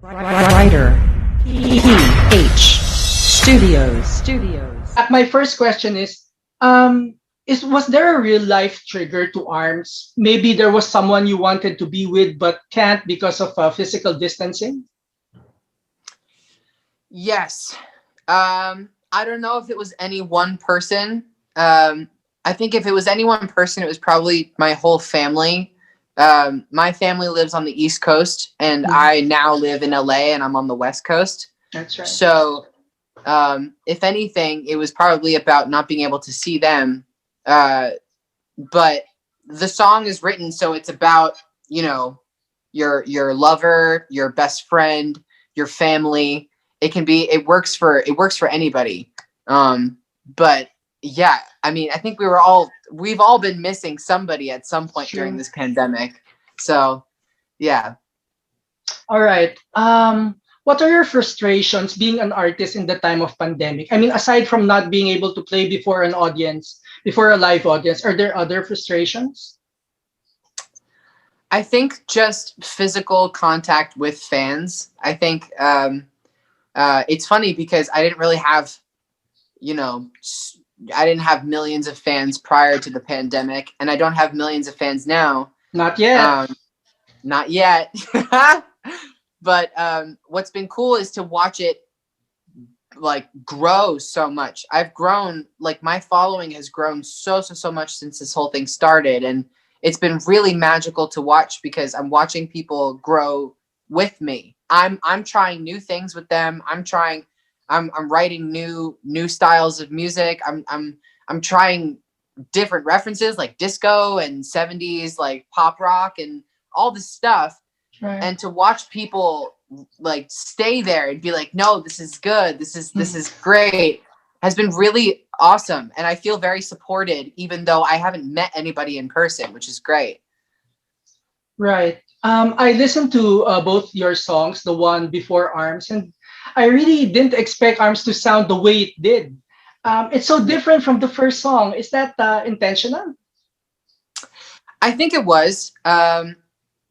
Writer. PH. Studios. My first question is was there a real life trigger to arms? Maybe there was someone you wanted to be with but can't because of physical distancing. Yes. I don't know if it was any one person. I think if it was any one person, it was probably my whole family. My family lives on the East Coast, and Mhm. I now live in LA, and I'm on the West Coast. That's right. So, if anything, it was probably about not being able to see them. But the song is written so it's about, you know, your lover, your best friend, your family. It works for anybody. But yeah, I mean, I think we've all been missing somebody at some point during True. this pandemic. So yeah. All right. What are your frustrations being an artist in the time of pandemic? I mean, aside from not being able to play before an audience, before a live audience, are there other frustrations? I think just physical contact with fans. I think it's funny because I didn't really have, you know, I didn't have millions of fans prior to the pandemic, and I don't have millions of fans now. Not yet. Um, Not yet. But what's been cool is to watch it like grow so much. I've grown, like my following has grown so much since this whole thing started, and it's been really magical to watch because I'm watching people grow with me. I'm trying new things with them. I'm writing new styles of music. I'm trying different references like disco and 70s like pop rock and all this stuff, Right. and to watch people like stay there and be like, no, this is good, this is great, has been really awesome, and I feel very supported even though I haven't met anybody in person, which is great. Right. I listened to both your songs, the one before Arms, and I really didn't expect Arms to sound the way it did. It's so Yeah. different from the first song. Is that intentional? I think it was.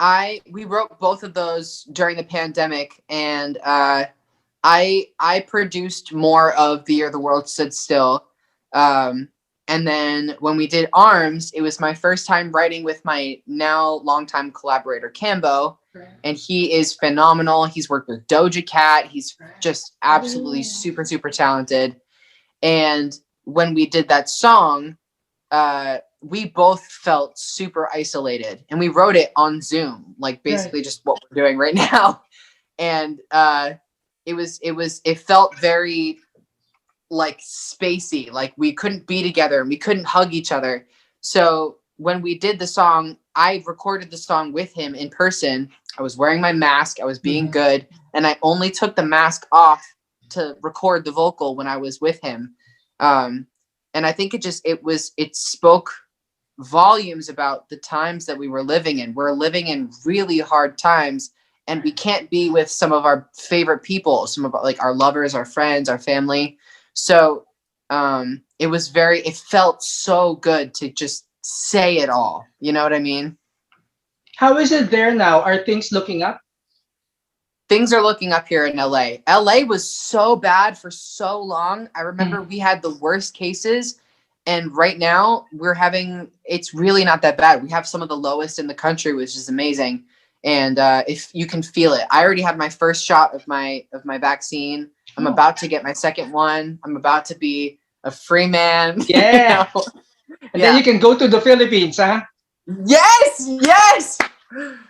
I We wrote both of those during the pandemic, and I produced more of The Year the World Stood Still. Um, and then when we did Arms, it was my first time writing with my now longtime collaborator Cambo, Right. and he is phenomenal. He's worked with Doja Cat. He's Right. just absolutely Oh. super talented. And when we did that song, we both felt super isolated, and we wrote it on Zoom, like Right. basically just what we're doing right now. And it felt very like spacey, like we couldn't be together and we couldn't hug each other. So when we did the song, I recorded the song with him in person. I was wearing my mask, I was being Mhm. good, and I only took the mask off to record the vocal when I was with him. um, and I think it spoke volumes about the times that we were living in. We're living in really hard times, and we can't be with some of our favorite people, some of like our lovers, our friends, our family. So it felt so good to just say it all. You know what I mean? How is it there now? Are things looking up? Things are looking up here in LA. LA was so bad for so long. I remember Mm. we had the worst cases, and right now it's really not that bad. We have some of the lowest in the country, which is amazing. And if you can feel it, I already had my first shot of my vaccine. I'm Oh. about to get my second one. I'm about to be a free man. You Yeah. know? And then Yeah. you can go to the Philippines, huh? Yes.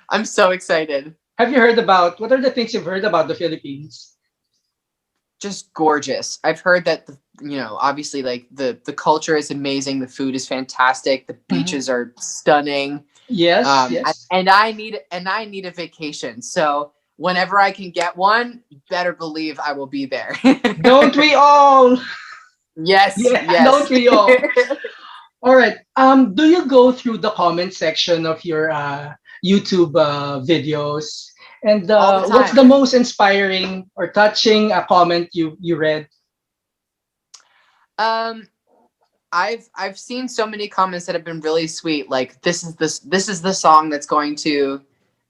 I'm so excited. Have you heard about what are the things you've heard about the Philippines? Just gorgeous. I've heard that obviously like the culture is amazing, the food is fantastic, the Mhm. beaches are stunning. Yes, yes. And I need a vacation. So whenever I can get one, better believe I will be there. Don't we all? Yes, Yeah, don't yes. we all? All right. Do you go through the comment section of your YouTube videos? And All the what's time. the most inspiring or touching comment you read? Um I've seen so many comments that have been really sweet. Like this is the song that's going to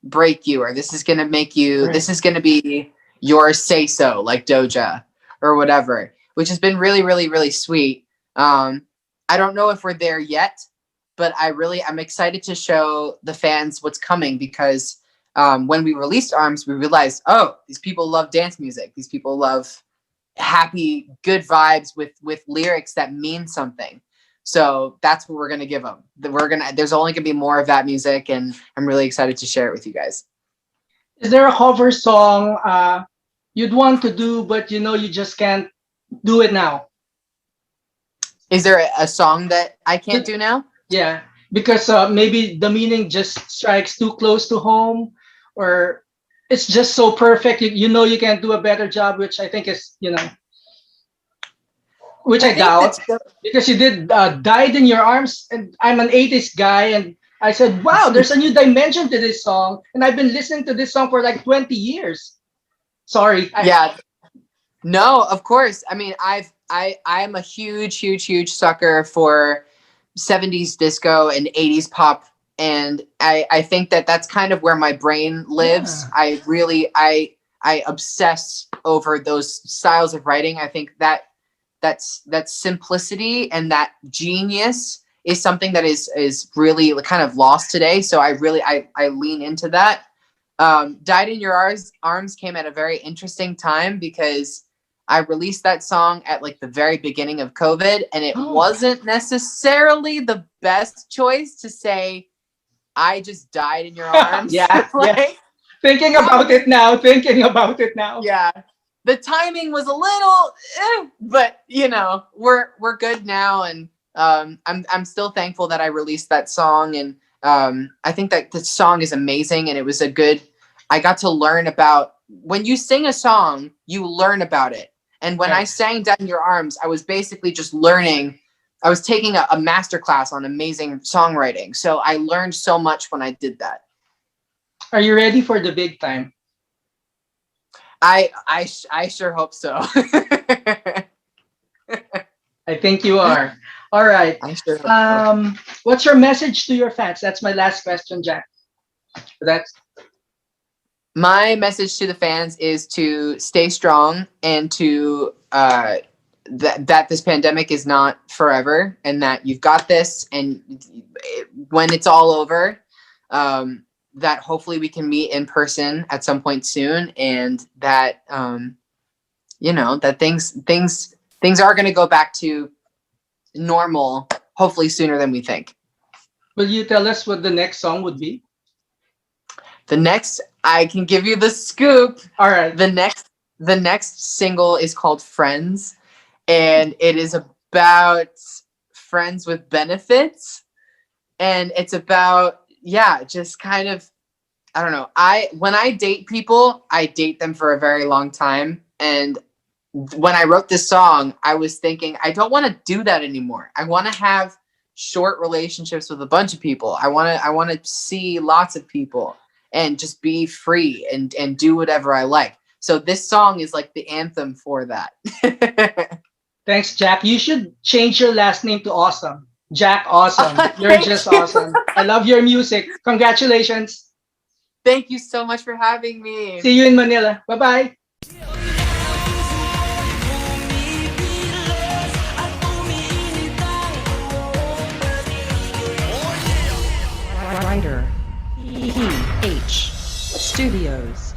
break you, or this is going to make you, Right. this is going to be your say so, like Doja or whatever, which has been really, really, really sweet. I don't know if we're there yet, but I'm excited to show the fans what's coming, because when we released Arms, we realized, oh, these people love dance music. These people love happy, good vibes with lyrics that mean something. So that's what we're going to give them. There's only going to be more of that music, and I'm really excited to share it with you guys. Is there a cover song you'd want to do, but you know you just can't do it now? Is there a song that I can't do now? Yeah, because maybe the meaning just strikes too close to home, or it's just so perfect. You know you can't do a better job, which I think is, which I think doubt, that's because you did Died in Your Arms, and I'm an 80s guy, and I said, wow, there's a new dimension to this song, and I've been listening to this song for like 20 years. Sorry. Yeah. No, of course. I mean, I'm a huge sucker for 70s disco and 80s pop, and I think that that's kind of where my brain lives. Yeah. I obsess over those styles of writing. I think that that simplicity and that genius is something that is really kind of lost today. So I lean into that. Died in Your Arms came at a very interesting time, because I released that song at like the very beginning of COVID, and it wasn't necessarily the best choice to say, I just died in your arms. Yeah. Thinking Probably- about it now. Yeah. The timing was a little, but we're good now. And I'm still thankful that I released that song. And I think that the song is amazing. And it was I got to learn about, when you sing a song, you learn about it. And when I sang Dead in Your Arms, I was basically just learning. I was taking a masterclass on amazing songwriting. So I learned so much when I did that. Are you ready for the big time? I sure hope so. I think you are. All right. I sure hope so. What's your message to your fans? That's my last question, Jack. My message to the fans is to stay strong, and to that this pandemic is not forever, and that you've got this, and when it's all over, that hopefully we can meet in person at some point soon, and that that things are going to go back to normal, hopefully sooner than we think. Will you tell us what the next song would be? I can give you the scoop. All right. The next single is called Friends, and it is about friends with benefits, and it's about, just kind of, I don't know. When I date people, I date them for a very long time, and when I wrote this song, I was thinking, I don't want to do that anymore. I want to have short relationships with a bunch of people. I want to see lots of people and just be free and do whatever I like. So this song is like the anthem for that. Thanks, Jack. You should change your last name to Awesome. Jack Awesome. You're just awesome. I love your music. Congratulations. Thank you so much for having me. See you in Manila. Bye-bye. Writer. Studios.